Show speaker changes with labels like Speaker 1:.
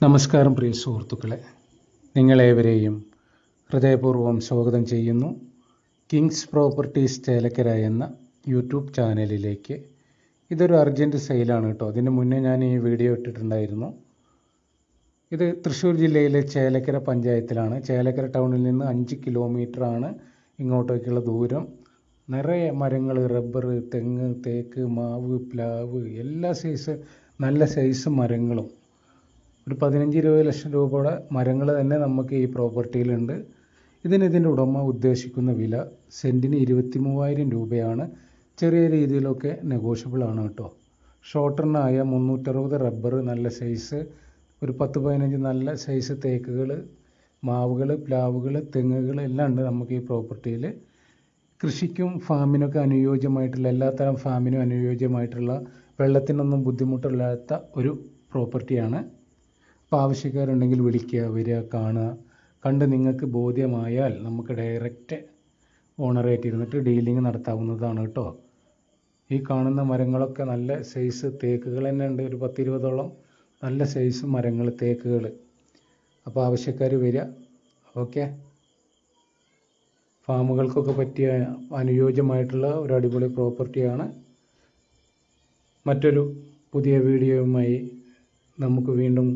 Speaker 1: നമസ്കാരം പ്രിയ സുഹൃത്തുക്കളെ, നിങ്ങളേവരെയും ഹൃദയപൂർവ്വം സ്വാഗതം ചെയ്യുന്നു കിങ്സ് പ്രോപ്പർട്ടീസ് ചേലക്കര എന്ന യൂട്യൂബ് ചാനലിലേക്ക്. ഇതൊരു അർജൻറ്റ് സെയിലാണ് കേട്ടോ. അതിന് മുന്നേ ഞാൻ ഈ വീഡിയോ ഇട്ടിട്ടുണ്ടായിരുന്നു. ഇത് തൃശ്ശൂർ ജില്ലയിലെ ചേലക്കര പഞ്ചായത്തിലാണ്. ചേലക്കര ടൗണിൽ നിന്ന് 5 കിലോമീറ്ററാണ് ഇങ്ങോട്ടേക്കുള്ള ദൂരം. നിറയെ മരങ്ങൾ, റബ്ബർ, തെങ്ങ്, തേക്ക്, മാവ്, പ്ലാവ്, എല്ലാ നല്ല സൈസ് മരങ്ങളും, ഒരു 15-20 ലക്ഷം രൂപയുടെ മരങ്ങൾ തന്നെ നമുക്ക് ഈ പ്രോപ്പർട്ടിയിലുണ്ട്. ഇതിൻ്റെ ഉടമ ഉദ്ദേശിക്കുന്ന വില സെൻറ്റിന് 23,000 രൂപയാണ്. ചെറിയ രീതിയിലൊക്കെ നെഗോഷ്യബിൾ ആണ് കേട്ടോ. ഷോർട്ടറിനായ 360 റബ്ബർ, നല്ല സൈസ്, ഒരു 10-15 നല്ല സൈസ് തേക്കുകൾ, മാവുകൾ, പ്ലാവുകൾ, തെങ്ങുകൾ എല്ലാം ഉണ്ട് നമുക്ക് ഈ പ്രോപ്പർട്ടിയിൽ. കൃഷിക്കും ഫാമിനൊക്കെ അനുയോജ്യമായിട്ടുള്ള, എല്ലാത്തരം ഫാമിനും അനുയോജ്യമായിട്ടുള്ള, വെള്ളത്തിനൊന്നും ബുദ്ധിമുട്ടില്ലാത്ത ഒരു പ്രോപ്പർട്ടിയാണ്. അപ്പോൾ ആവശ്യക്കാരുണ്ടെങ്കിൽ വിളിക്കുക, വരിക, കാണുക. കണ്ട് നിങ്ങൾക്ക് ബോധ്യമായാൽ നമുക്ക് ഡയറക്റ്റ് ഓണറായിട്ട് ഇരുന്നിട്ട് ഡീലിംഗ് നടത്താവുന്നതാണ് കേട്ടോ. ഈ കാണുന്ന മരങ്ങളൊക്കെ നല്ല സൈസ് തേക്കുകൾ തന്നെ ഉണ്ട്. ഒരു 10-20ഓളം നല്ല സൈസ് മരങ്ങൾ, തേക്കുകൾ. അപ്പോൾ ആവശ്യക്കാർ വരിക. ഓക്കെ. ഫാമുകൾക്കൊക്കെ പറ്റിയ അനുയോജ്യമായിട്ടുള്ള ഒരു അടിപൊളി പ്രോപ്പർട്ടിയാണ്. മറ്റൊരു പുതിയ വീഡിയോയുമായി നമുക്ക് വീണ്ടും